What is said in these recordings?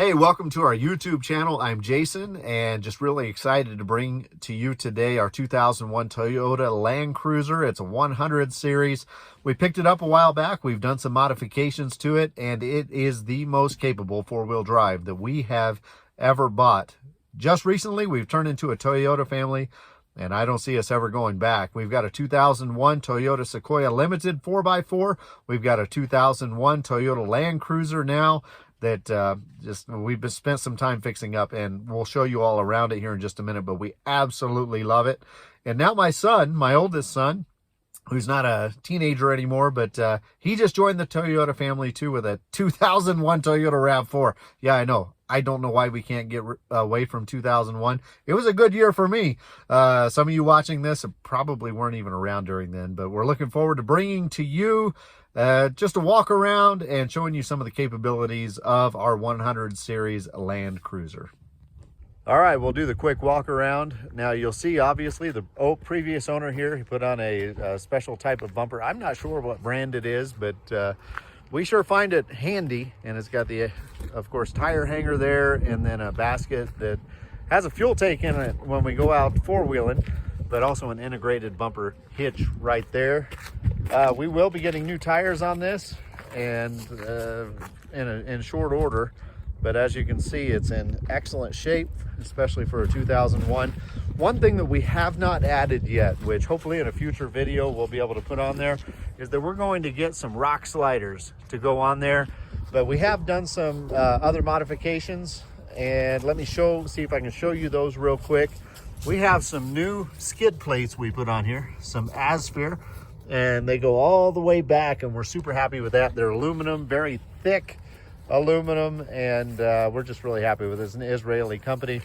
Hey, welcome to our YouTube channel. I'm Jason, and just really excited to bring to you today our 2001 Toyota Land Cruiser. It's a 100 series. We picked it up a while back. We've done some modifications to it, and it is the most capable four-wheel drive that we have ever bought. Just recently, we've turned into a Toyota family, and I don't see us ever going back. We've got a 2001 Toyota Sequoia Limited 4x4. We've got a 2001 Toyota Land Cruiser now that we've spent some time fixing up, and we'll show you all around it here in just a minute, but we absolutely love it. And now my son, my oldest son, who's not a teenager anymore, but he just joined the Toyota family too with a 2001 Toyota RAV4. Yeah, I know. I don't know why we can't get away from 2001. It was a good year for me. Some of you watching this probably weren't even around during then, but we're looking forward to bringing to you just a walk around and showing you some of the capabilities of our 100 series Land Cruiser. All right, we'll do the quick walk around. Now you'll see, obviously, the previous owner here, he put on a special type of bumper. I'm not sure what brand it is, but we sure find it handy. And it's got the, of course, tire hanger there, and then a basket that has a fuel tank in it when we go out four-wheeling, but also an integrated bumper hitch right there. We will be getting new tires on this, and in short order. But as you can see, it's in excellent shape, especially for a 2001. One thing that we have not added yet, which hopefully in a future video we'll be able to put on there, is that we're going to get some rock sliders to go on there. But we have done some other modifications, and let me see if I can show you those real quick. We have some new skid plates we put on here, some Asphere, and they go all the way back, and we're super happy with that. They're aluminum, very thick aluminum, and we're just really happy with it. It's an Israeli company,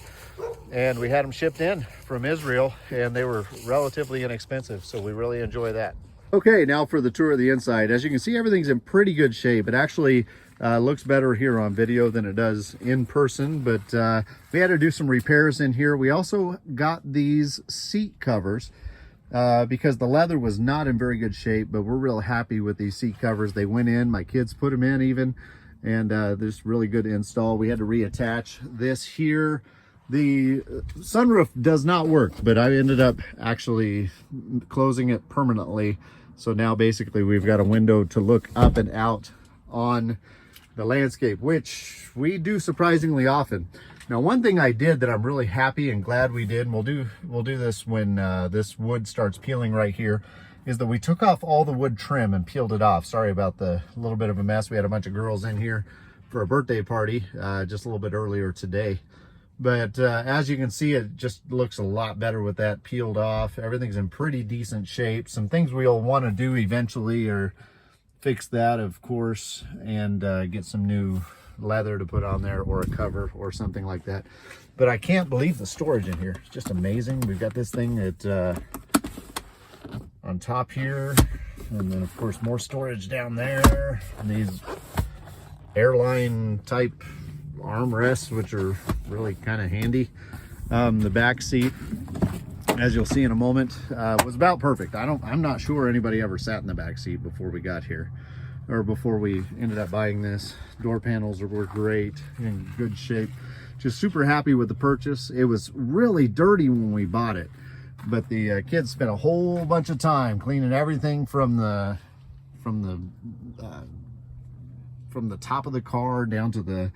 and we had them shipped in from Israel, and they were relatively inexpensive, so we really enjoy that. Okay, now for the tour of the inside. As you can see, everything's in pretty good shape. It actually looks better here on video than it does in person, but we had to do some repairs in here. We also got these seat covers because the leather was not in very good shape, but we're real happy with these seat covers. They went in, my kids put them in even, and this really good install. We had to reattach this here. The sunroof does not work, but I ended up actually closing it permanently. So now basically we've got a window to look up and out on the landscape, which we do surprisingly often. Now, one thing I did that I'm really happy and glad we did, and we'll do this when this wood starts peeling right here, is that we took off all the wood trim and peeled it off. Sorry about the little bit of a mess. We had a bunch of girls in here for a birthday party just a little bit earlier today. But as you can see, it just looks a lot better with that peeled off. Everything's in pretty decent shape. Some things we'll want to do eventually are fix that, of course, and get some new leather to put on there, or a cover or something like that. But I can't believe the storage in here. It's just amazing. We've got this thing at on top here, and then of course more storage down there, and these airline type armrests, which are really kind of handy. The back seat, as you'll see in a moment, was about perfect. I'm not sure anybody ever sat in the back seat before we got here, or before we ended up buying this. Door panels were great, in good shape. Just super happy with the purchase. It was really dirty when we bought it, but the kids spent a whole bunch of time cleaning everything from the top of the car down to the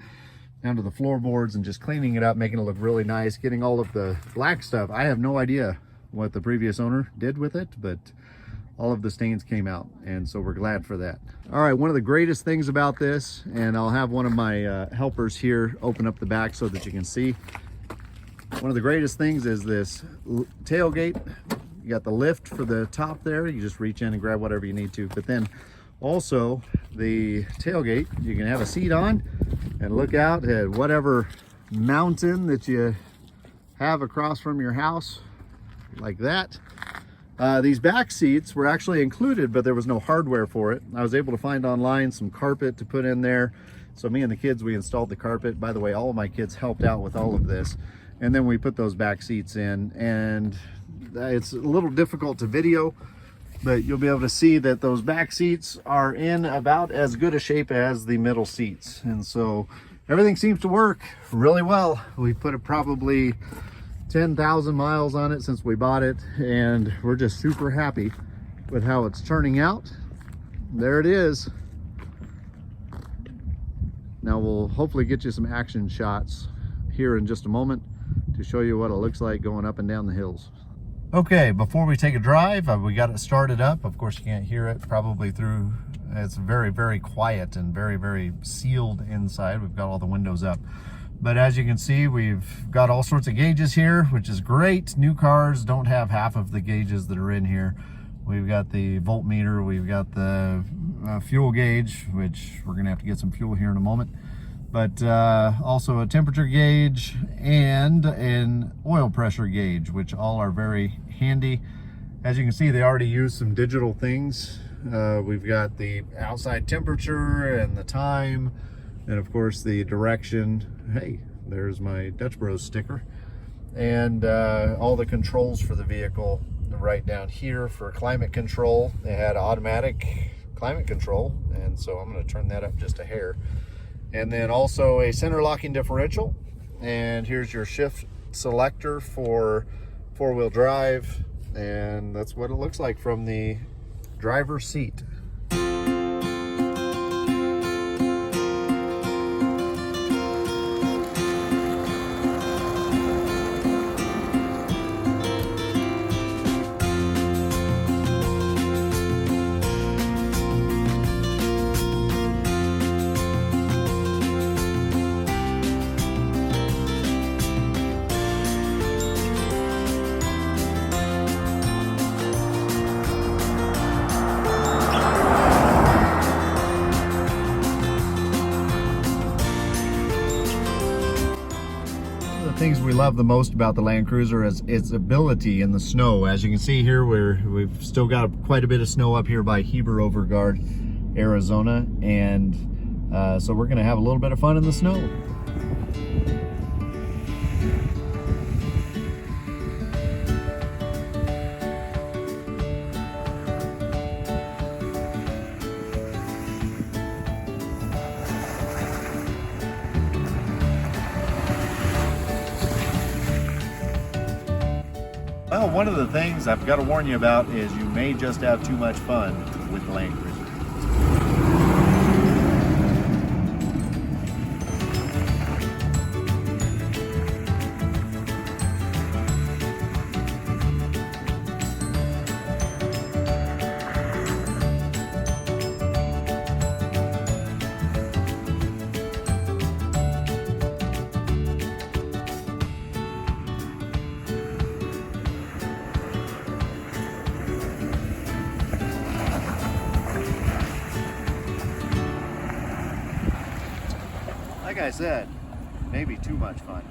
floorboards, and just cleaning it up, making it look really nice, getting all of the black stuff. I have no idea what the previous owner did with it, but all of the stains came out, and so we're glad for that. All right, one of the greatest things about this, and I'll have one of my helpers here open up the back so that you can see. One of the greatest things is this tailgate. You got the lift for the top there. You just reach in and grab whatever you need to, but then also the tailgate, you can have a seat on and look out at whatever mountain that you have across from your house, like that. These back seats were actually included, but there was no hardware for it. I was able to find online some carpet to put in there. So me and the kids, we installed the carpet. By the way, all of my kids helped out with all of this. And then we put those back seats in, and it's a little difficult to video, but you'll be able to see that those back seats are in about as good a shape as the middle seats. And so everything seems to work really well. We put probably 10,000 miles on it since we bought it, and we're just super happy with how it's turning out. There it is. Now we'll hopefully get you some action shots here in just a moment to show you what it looks like going up and down the hills. Okay, before we take a drive, we got it started up. Of course, you can't hear it probably through, it's very, very quiet and very, very sealed inside. We've got all the windows up. But as you can see, we've got all sorts of gauges here, which is great. New cars don't have half of the gauges that are in here. We've got the voltmeter, we've got the fuel gauge, which we're gonna have to get some fuel here in a moment. But also a temperature gauge and an oil pressure gauge, which all are very handy. As you can see, they already use some digital things. We've got the outside temperature and the time, and of course the direction. Hey, there's my Dutch Bros sticker. And all the controls for the vehicle right down here. For climate control, they had automatic climate control, and so I'm going to turn that up just a hair. And then also a center locking differential, and here's your shift selector for four-wheel drive, and that's what it looks like from the driver's seat. Things we love the most about the Land Cruiser is its ability in the snow. As you can see here, we've still got quite a bit of snow up here by Heber Overgaard, Arizona, and so we're going to have a little bit of fun in the snow. Well, one of the things I've got to warn you about is you may just have too much fun with the Land Cruiser. Like I said, maybe too much fun.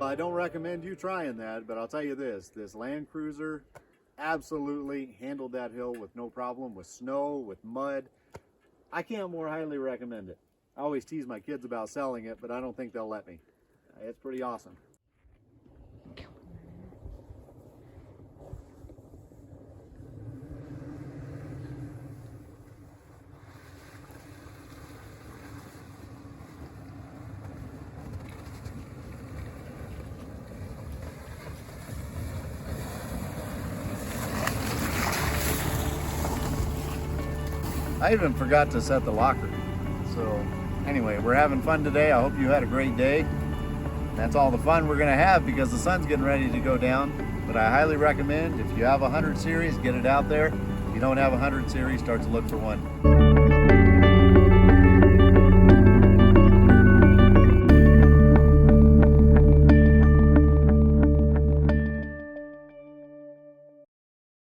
I don't recommend you trying that, but I'll tell you this Land Cruiser absolutely handled that hill with no problem, with snow, with mud. I can't more highly recommend it. I always tease my kids about selling it, but I don't think they'll let me. It's pretty awesome. I even forgot to set the locker. So anyway, we're having fun today. I hope you had a great day. That's all the fun we're gonna have because the sun's getting ready to go down. But I highly recommend, if you have a 100 series, get it out there. If you don't have a 100 series, start to look for one.